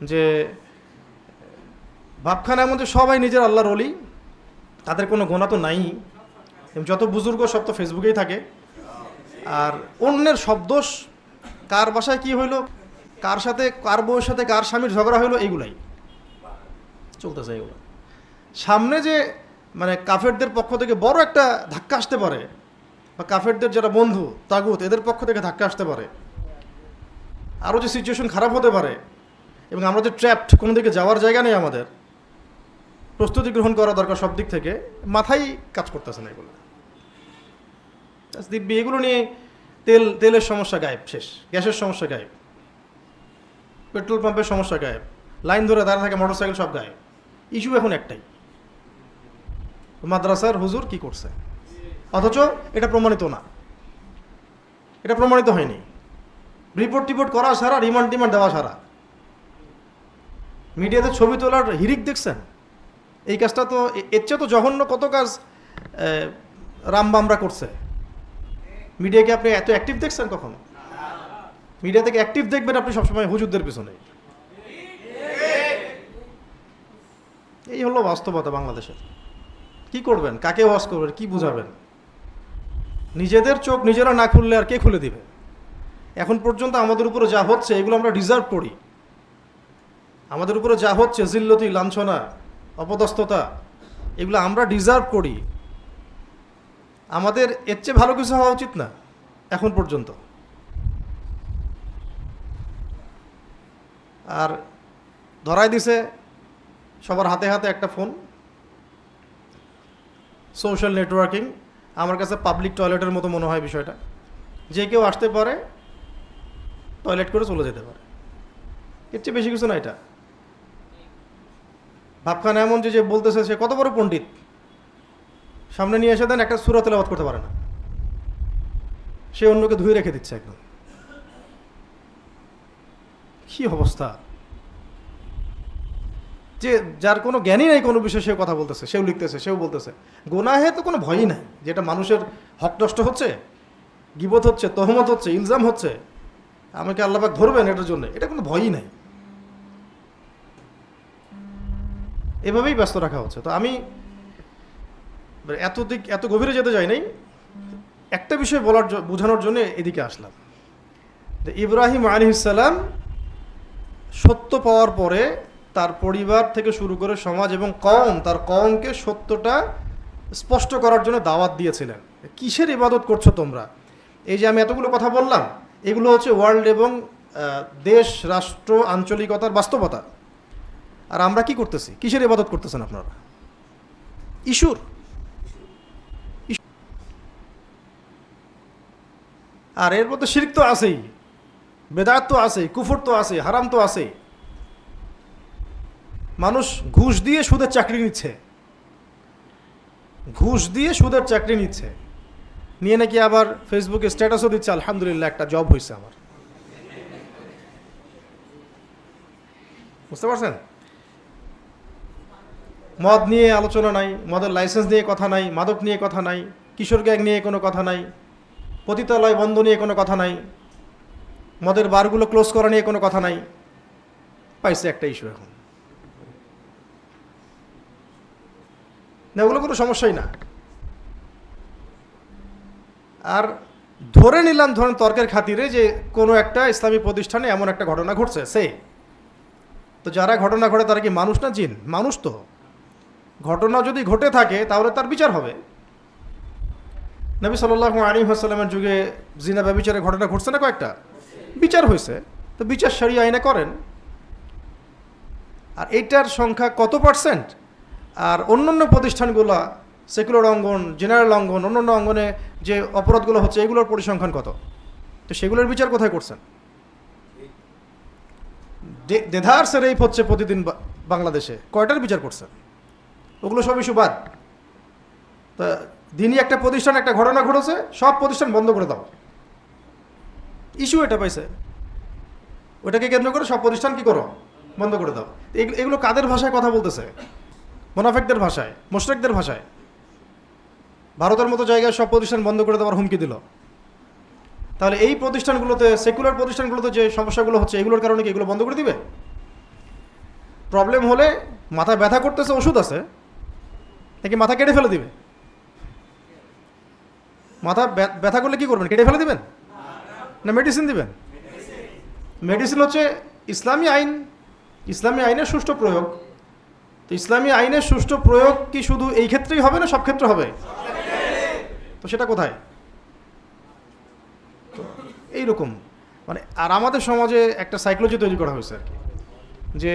যে ভাবখানা এমন যে সবাই নিজের আল্লাহর ওলি, তাদের কোনো গোনা তো নাই, যত বুজুর্গ সব তো ফেসবুকেই থাকে, আর অন্যের সব দোষ, কার বাসায় কি হইলো, কার সাথে কার বউয়ের সাথে কার স্বামীর ঝগড়া হইলো, এইগুলাই চলতেছে। এগুলো সামনে যে মানে কাফেরদের পক্ষ থেকে বড় একটা ধাক্কা আসতে পারে, বা কাফেরদের যারা বন্ধু তাগুত এদের পক্ষ থেকে ধাক্কা আসতে পারে, আরও যে সিচুয়েশন খারাপ হতে পারে, এবং আমরা যে ট্র্যাপড, কোনো দিকে যাওয়ার জায়গা নেই, আমাদের প্রস্তুতি গ্রহণ করা দরকার সব দিক থেকে, মাথায় কাজ করতেছে না এগুলো। দিব্যি এগুলো নিয়ে তেলের সমস্যা গায়েব, শেষ, গ্যাসের সমস্যা গায়েব, পেট্রোল পাম্পের সমস্যা গায়েব, লাইন ধরে দাঁড়া থাকে মোটরসাইকেল সব গায়েব। ইস্যু এখন একটাই, মাদ্রাসার হুজুর কি করছে, অথচ এটা প্রমাণিত না, এটা প্রমাণিত হয়নি, রিপোর্ট টিপোর্ট করা ছাড়া, রিমান্ড টিমান্ড দেওয়া ছাড়া। মিডিয়াতে ছবি তোলার হিরিক দেখছেন, এই কাজটা তো এর চেয়ে তো জঘন্য কত কাজ রামবামরা করছে। মিডিয়াকে আপনি এত অ্যাক্টিভ দেখছেন কখনো? মিডিয়া থেকে অ্যাক্টিভ দেখবেন আপনি সবসময় হুজুরদের পিছনে। এই হলো বাস্তবতা বাংলাদেশের। কি করবেন, কাকে ওয়াজ করবেন, কি বুঝাবেন? নিজেদের চোখ নিজেরা না খুললে আর কে খুলে দিবে? এখন পর্যন্ত আমাদের উপরে যা হচ্ছে এগুলো আমরা ডিজার্ভ করি। আমাদের উপরে যা হচ্ছে, জিল্লতি, লাঞ্ছনা, অপদস্থতা, এগুলো আমরা ডিজার্ভ করি। আমাদের এর চেয়ে ভালো কিছু হওয়া উচিত না এখন পর্যন্ত। আর ধরাই দিছে সবার হাতে হাতে একটা ফোন, সোশ্যাল নেটওয়ার্কিং। আমার কাছে পাবলিক টয়লেটের মতো মনে হয় বিষয়টা। যে কেউ আসতে পারে, টয়লেট করে চলে যেতে পারে, এর চেয়ে বেশি কিছু না এটা। ভাবখানা এমন যে বলতেছে সে কত বড় পণ্ডিত, সামনে নিয়ে এসে দেন, একটা সূরা তেলাওয়াত করতে পারে না, সে অন্যকে ধুয়ে রেখে দিচ্ছে একদম। কি অবস্থা! যে যার কোনো জ্ঞানই নেই কোনো বিষয়ে, সেও কথা বলতেছে, সেও লিখতেছে, সেও বলতেছে। গোনাহে তো কোনো ভয়ই নাই, যেটা মানুষের হক নষ্ট হচ্ছে, গীবত হচ্ছে, তহমত হচ্ছে, ইলজাম হচ্ছে, আমাকে আল্লাহ পাক ধরবেন এটার জন্য, এটা কোনো ভয়ই নাই। এভাবেই ব্যস্ত রাখা হচ্ছে। তো আমি এত গভীরে যেতে যাই নাই, একটা বিষয় বোঝানোর জন্য এদিকে আসলাম। ইব্রাহিম আলাইহিস সালাম সত্য পাওয়ার পরে তার পরিবার থেকে শুরু করে সমাজ এবং কওম, তার কওমকে সত্যটা স্পষ্ট করার জন্য দাওয়াত দিয়েছিলেন। কিসের ইবাদত করছো তোমরা? এই যে আমি এতগুলো কথা বললাম, এগুলো হচ্ছে ওয়ার্ল্ড এবং দেশ, রাষ্ট্র, আঞ্চলিকতার বাস্তবতা। আর আমরা কি করতেছি? কিসের ইবাদত করতেছেন আপনারা? ইস্যুর। আর এর মধ্যে শিরক তো আছেই, বেদাত তো আছেই, কুফর তো আছেই, হারাম তো আছেই। মানুষ ঘুষ দিয়ে সুদের চাকরি নিচ্ছে, ঘুষ দিয়ে সুদের চাকরি নিচ্ছে, নিয়ে নাকি আবার ফেসবুকে স্ট্যাটাসও দিচ্ছে, আলহামদুলিল্লাহ একটা জব হয়েছে আমার। বুঝতে পারছেন? মদ নিয়ে আলোচনা নাই, মদের লাইসেন্স নিয়ে কথা নাই, মাদক নিয়ে কথা নাই, কিশোর গ্যাং নিয়ে কোনো কথা নাই, পতিতালয় বন্ধ নিয়ে কোনো কথা নাই, মদের বারগুলো ক্লোজ করা নিয়ে কোনো কথা নাই। পাইছে একটা ইস্যু এখন, না ওগুলো কোনো সমস্যাই না। আর ধরে নিলাম, ধরেন তর্কের খাতিরে, যে কোনো একটা ইসলামী প্রতিষ্ঠানে এমন একটা ঘটনা ঘটছে, তো যারা ঘটনা ঘটে তারা কি মানুষ না জিন? মানুষ তো। ঘটনা যদি ঘটে থাকে তাহলে তার বিচার হবে। নবী সাল্লাল্লাহু আলাইহি ওয়াসাল্লামের যুগে জিনা ব্যভিচারের ঘটনা ঘটছে না কয়েকটা, বিচার হয়েছে, তো বিচার শরিয়া আইনে করেন। আর এইটার সংখ্যা কত পার্সেন্ট? আর অন্যান্য প্রতিষ্ঠানগুলো, সেকুলার অঙ্গন, জেনারেল অঙ্গন, অন্যান্য অঙ্গনে যে অপরাধগুলো হচ্ছে, এগুলোর পরিসংখ্যান কত? তো সেগুলোর বিচার কোথায় করছেন? দেধারসে রেপ হচ্ছে প্রতিদিন বাংলাদেশে, কয়টার বিচার করছেন? ওগুলো সব ইস্যু বাদ। তা দিনই একটা প্রতিষ্ঠান, একটা ঘটনা ঘটেছে, সব প্রতিষ্ঠান বন্ধ করে দাও, ইস্যু এটা পাইছে, ওটাকে কেন্দ্র করে সব প্রতিষ্ঠান কি করো? বন্ধ করে দাও। এগুলো কাদের ভাষায় কথা বলতেছে? মুনাফিকদের ভাষায়, মুশরিকদের ভাষায়। ভারতের মতো জায়গায় সব প্রতিষ্ঠান বন্ধ করে দেওয়ার হুমকি দিল। তাহলে এই প্রতিষ্ঠানগুলোতে, সেকুলার প্রতিষ্ঠানগুলোতে যে সমস্যাগুলো হচ্ছে, এগুলোর কারণে কি এগুলো বন্ধ করে দিবে? প্রবলেম হলে মাথা ব্যথা করতেছে, ওষুধ আছে, নাকি মাথা কেটে ফেলে দিবে? মাথা ব্যথা করলে কি করবেন? কেটে ফেলে দিবেন না মেডিসিন দিবেন? মেডিসিন হচ্ছে ইসলামী আইন, ইসলামী আইনের সুষ্ঠু প্রয়োগ। তো ইসলামী আইনের সুষ্ঠু প্রয়োগ কি শুধু এই ক্ষেত্রেই হবে না সব ক্ষেত্রে হবে? তো সেটা কোথায়? এইরকম মানে, আর আমাদের সমাজে একটা সাইকোলজি তৈরি করা হয়েছে আর কি, যে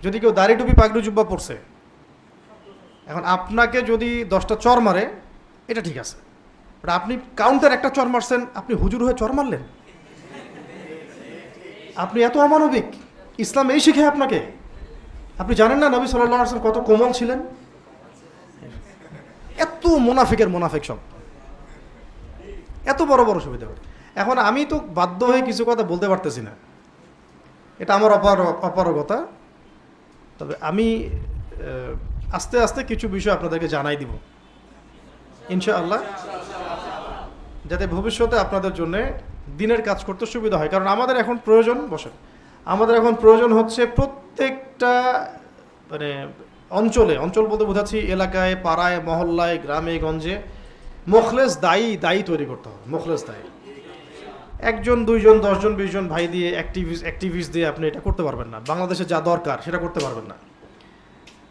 যদি কেউ দাড়ি টুপি পাগড়ি জুব্বা পরছে, এখন আপনাকে যদি 10টা চর মারে এটা ঠিক আছে, বাট আপনি কাউন্টার একটা চর মারছেন, আপনি হুজুর হয়ে চর মারলেন, আপনি এত অমানবিক। ইসলাম এই শিখে আপনাকে? আপনি জানেন না নবী সাল্লাল্লাহু আলাইহি ওয়াসাল্লাম কত কোমল ছিলেন? এত মুনাফিকের মুনাফিক সব, এত বড় বড় সুবিধা। এখন আমি তো বাধ্য হয়ে কিছু কথা বলতে পারতেছি না, এটা আমার অপারগতা। তবে আমি আস্তে আস্তে কিছু বিষয় আপনাদেরকে জানাই দিব ইনশাআল্লাহ, যাতে ভবিষ্যতে আপনাদের জন্য দিনের কাজ করতে সুবিধা হয়। কারণ আমাদের এখন প্রয়োজন, আমাদের এখন প্রয়োজন হচ্ছে প্রত্যেকটা মানে অঞ্চল বলতে বোঝাচ্ছি এলাকায়, পাড়ায়, মহল্লায়, গ্রামে গঞ্জে মুখলেস দায়ী তৈরি করতে হবে। মুখলেস দায়ী 1 জন 2 জন 10 জন 20 জন ভাই দিয়ে অ্যাক্টিভিস্ট দিয়ে আপনি এটা করতে পারবেন না। বাংলাদেশে যা দরকার সেটা করতে পারবেন না।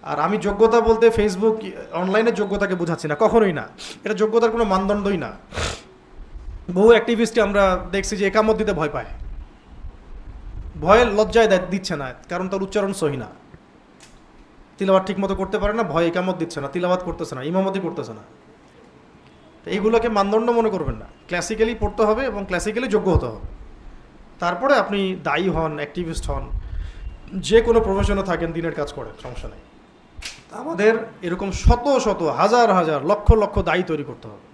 আর আমি যোগ্যতা বলতে ফেসবুক অনলাইনের যোগ্যতাকে বোঝাচ্ছি না, কখনোই না। এটা যোগ্যতার কোনো মানদণ্ডই না। বহু অ্যাক্টিভিস্টকে আমরা দেখছি যে একামত দিতে ভয় পায়, ভয়ে লজ্জায় দিচ্ছে না, কারণ তার উচ্চারণ সহি না, তিলাওয়াত ঠিক মতো করতে পারে না, ভয় একামত দিচ্ছে না, তিলাওয়াত করতেছে না, ইমামতি করতেছে না। তো এইগুলোকে মানদণ্ড মনে করবেন না। ক্লাসিক্যালি পড়তে হবে এবং ক্লাসিক্যালি যোগ্য হতে হবে, তারপরে আপনি দায়ী হন, অ্যাক্টিভিস্ট হন, যে কোনো প্রফেশনে থাকেন, দিনের কাজ করেন, সমস্যা নেই। আমাদের এরকম শত শত হাজার হাজার লক্ষ লক্ষ দায়ী তৈরি করতে হবে,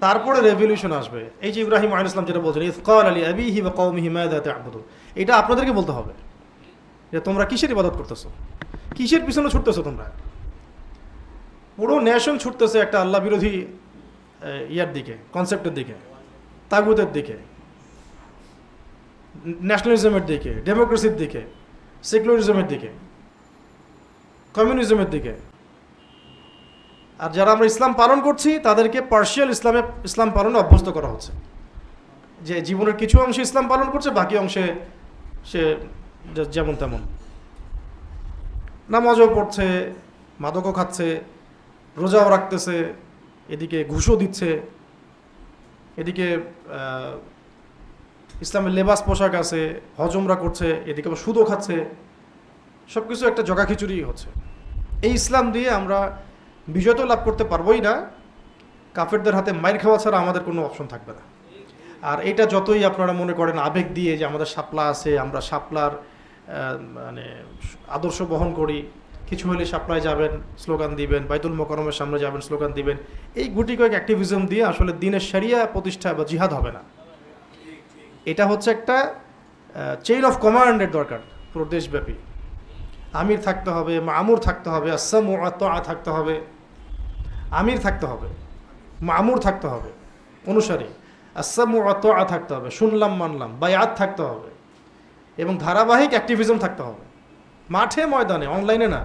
তারপরে রেভলিউশন আসবে। এই যে ইব্রাহিম আলাইহিস সালাম যেটা বলছেন, ইয ক্বালা লিআবিহি ওয়া কওমিহি মাযা তা'বুদুন, এটা আপনাদেরকে বলতে হবে যে তোমরা কিসের ইবাদত করতেছো, কিসের পিছনে ছুটতেছো তোমরা। পুরো নেশন ছুটতেছে একটা আল্লাহ বিরোধী ইয়ার দিকে, কনসেপ্টের দিকে, তাগুতের দিকে, ন্যাশনালিজমের দিকে, ডেমোক্রেসির দিকে, সেকুলারিজমের দিকে, কমিউনিজমের দিকে। আর যারা আমরা ইসলাম পালন করছি তাদেরকে পার্শিয়াল ইসলাম পালনে অভ্যস্ত করা হচ্ছে, যে জীবনের কিছু অংশে ইসলাম পালন করছে, বাকি অংশে সে যেমন তেমন নামাজও পড়ছে, মাদকও খাচ্ছে, রোজাও রাখতেছে, এদিকে ঘুষও দিচ্ছে, এদিকে ইসলামের লেবাস পোশাক আছে, হজমরা করছে, এদিকে আবার সুদও খাচ্ছে, সব কিছু একটা জগাখিচুড়ি হচ্ছে। এই ইসলাম দিয়ে আমরা বিজয় তো লাভ করতে পারবোই না, কাফেরদের হাতে মাইর খাওয়া ছাড়া আমাদের কোনো অপশন থাকবে না। আর এটা যতই আপনারা মনে করেন আবেগ দিয়ে যে আমাদের শাপলা আছে, আমরা শাপলার মানে আদর্শ বহন করি, কিছু হলে শাপলায় যাবেন, স্লোগান দিবেন, বাইতুল মোকাররমের সামনে যাবেন, স্লোগান দিবেন, এই গুটি কয়েক অ্যাক্টিভিজম দিয়ে আসলে দিনের শরিয়া প্রতিষ্ঠা বা জিহাদ হবে না। এটা হচ্ছে একটা চেইন অফ কমান্ডের দরকার পুরো দেশব্যাপী। আমির থাকতে হবে, মামুর থাকতে হবে, আসসামু ওয়া তাআ থাকতে হবে, আমির থাকতে হবে, মামুর থাকতে হবে, অনুসারী, আসসামু ওয়া তাআ থাকতে হবে, শুনলাম মানলাম, বায়াত থাকতে হবে, এবং ধারাবাহিক অ্যাক্টিভিজম থাকতে হবে, মাঠে ময়দানে, অনলাইনে না।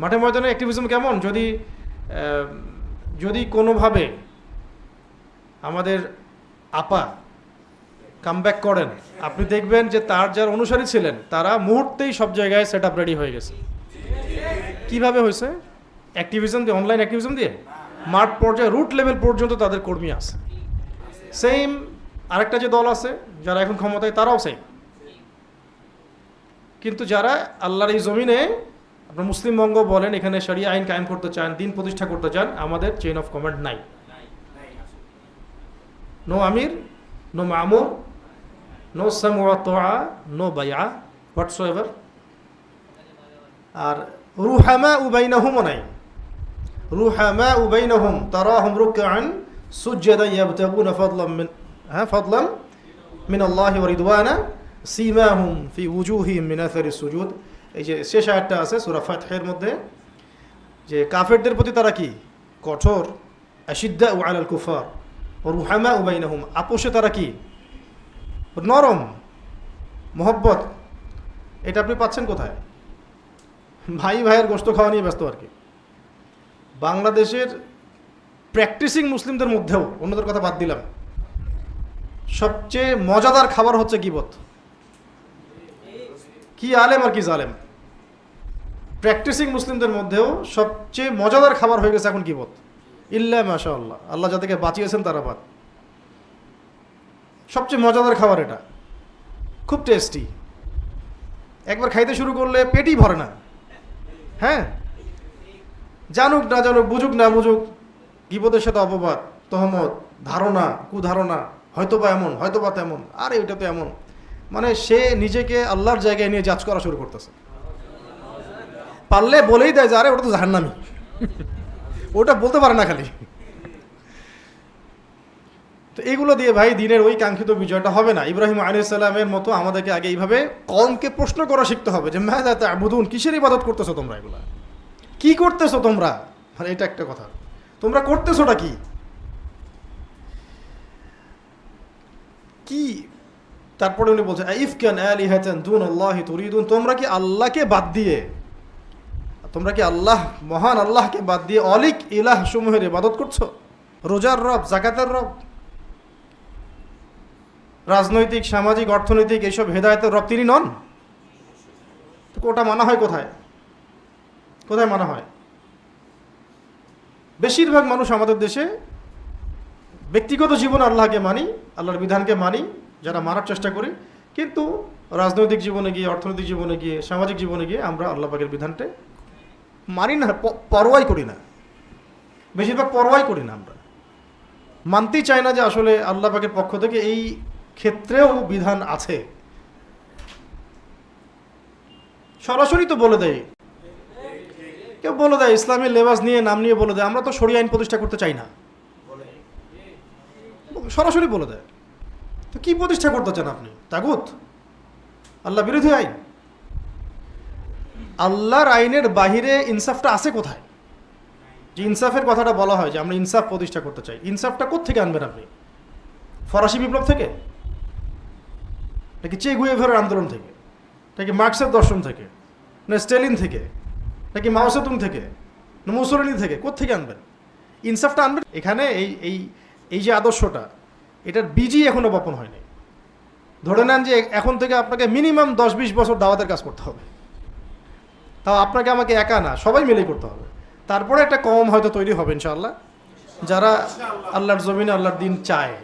মাঠে ময়দানে অ্যাক্টিভিজম কেমন? যদি কোনোভাবে আমাদের আপা কামব্যাক করেন, আপনি দেখবেন যে তার যারা অনুসারী ছিলেন তারা মুহূর্তেই সব জায়গায় সেট আপ রেডি হয়ে গেছে। কিভাবে হয়েছে? অ্যাক্টিভিজম দিয়ে, অনলাইন অ্যাক্টিভিজম দিয়ে। মাঠ পর্যায়ে, রুট লেভেল পর্যন্ত তাদের কর্মী আছে। সেম আরেকটা যে দল আছে যারা এখন ক্ষমতায়, তারাও সেম। কিন্তু যারা আল্লাহর এই জমিনে, আপনার মুসলিম বঙ্গ বলেন, এখানে শরিয়া আইন কায়েম করতে চান, দিন প্রতিষ্ঠা করতে চান, আমাদের চেইন অফ কমান্ড নাই। নো আমির, নো মামুর, নো সামউ ওয়া তাআ, নো বাইআ হোয়াটসোএভার। আর রুহামা বাইনাহুমও নাই। রুহামা বাইনাহুম তারাহুম রুকআন সুজদান ইয়াবতাগুনা ফাদলান মিন আল্লাহি ওয়া রিদওয়ানা সীমাহুম ফি উজুহিহিম মিন আসারিস সুজুদ। এই যে শেষ আয়াতটা আছে সূরা ফাতহের মধ্যে, যে কাফেরদের প্রতি তারা কি কঠোর, আশিদ্দাউ আলাল কুফার রুহামা বাইনাহুম, আপোষে তারা কি নরম, মহব্বত, এটা আপনি পাচ্ছেন কোথায়? ভাই ভাইয়ের গোশত খাওয়া নিয়ে ব্যস্ত আর কি। বাংলাদেশের প্র্যাকটিসিং মুসলিমদের মধ্যেও, অন্যদের কথা বাদ দিলাম, সবচেয়ে মজাদার খাবার হচ্ছে গীবত। কি আলেম আর কি জালেম। প্র্যাকটিসিং মুসলিমদের মধ্যেও সবচেয়ে মজাদার খাবার হয়ে গেছে এখন গীবত। ইল্লা মাশাআল্লাহ, আল্লাহ যাদেরকে বাঁচিয়েছেন তারা বাদ। সবচেয়ে মজাদার খাবার এটা, খুব টেস্টি। একবার খাইতে শুরু করলে পেটই ভরে না। হ্যাঁ, জানুক না জানুক, বুঝুক না বুঝুক, গীবতের সাথে অপবাদ, তহমত, ধারণা, কুধারণা, হয়তোবা এমন, হয়তোবা তেমন, আরে ওইটা তো এমন, মানে সে নিজেকে আল্লাহর জায়গায় নিয়ে জাজ করা শুরু করতেছে। পারলে বলেই দেয় যে আরে ওটা তো জাহান্নামী। ওটা বলতে পারে না খালি। তো এগুলো দিয়ে ভাই দিনের ওই কাঙ্ক্ষিত বিজয়টা হবে না। ইব্রাহিম আলাইহিস সালামের মতো আমাদেরকে আগে এইভাবে কওমকে প্রশ্ন করা শিখতে হবে যে মাযা তা'বুদুন, কিসের ইবাদত করতেছো তোমরা, এগুলা কি করতেছো তোমরা? মানে এটা একটা কথা, তোমরা করতেছোটা কি? কি তারপরে উনি বলছেন আইফকান আলিহাতান দুনাল্লাহি তুরিদুন, তোমরা কি আল্লাহকে বাদ দিয়ে, তোমরা কি আল্লাহ, মহান আল্লাহকে বাদ দিয়ে অলিক ইলাহ সমূহের ইবাদত করছো? রোজার রব, যাকাতের রব, রাজনৈতিক, সামাজিক, অর্থনৈতিক এইসব হেদায়েতের রব তিনি নন? তো ওটা মানা হয় কোথায়? কোথায় মানা হয়? বেশিরভাগ মানুষ আমাদের দেশে ব্যক্তিগত জীবনে আল্লাহকে মানি, আল্লাহর বিধানকে মানি, যারা মানার চেষ্টা করি, কিন্তু রাজনৈতিক জীবনে গিয়ে, অর্থনৈতিক জীবনে গিয়ে, সামাজিক জীবনে গিয়ে আমরা আল্লাহ পাকের বিধানটা মানি না, পরোয়াই করি না। বেশিরভাগ পরোয়াই করি না, আমরা মানতেই চাই না যে আসলে আল্লাহ পাকের পক্ষ থেকে এই ক্ষেত্রেও বিধান আছে। সরাসরি তো বলে দেয়, কেউ বলে দেয় ইসলামী লেবাস নিয়ে, নাম নিয়ে বলে দেয় আমরা তো শরিয়া আইন প্রতিষ্ঠা করতে চাই না, সরাসরি বলে দেয়। তো কি প্রতিষ্ঠা করতে চান আপনি? তাগুত, আল্লাহ বিরোধী আইন? আল্লাহর আইনের বাহিরে ইনসাফটা আছে কোথায়? যে ইনসাফের কথাটা বলা হয় যে আমরা ইনসাফ প্রতিষ্ঠা করতে চাই, ইনসাফটা কোত্থেকে আনবেন আপনি? ফরাসি বিপ্লব থেকে, নাকি চে গুয়েভারের আন্দোলন থেকে, নাকি মার্কসের দর্শন থেকে, না স্টেলিন থেকে, নাকি মাও সেতুং থেকে, না মুসোলিনি থেকে? কোত্থেকে আনবেন ইনসাফটা? আনবেন এখানে এই যে আদর্শটা, এটার বীজই এখনো বপন হয়নি। ধরে নেন যে এখন থেকে আপনাকে মিনিমাম 10-20 বছর দাওয়াতের কাজ করতে হবে, তাও আপনাকে আমাকে একা না, সবাই মিলেই করতে হবে। তারপরে একটা কওম হয়তো তৈরি হবে ইনশাআল্লাহ, যারা আল্লাহর জমিনে আল্লাহর দিন চায়।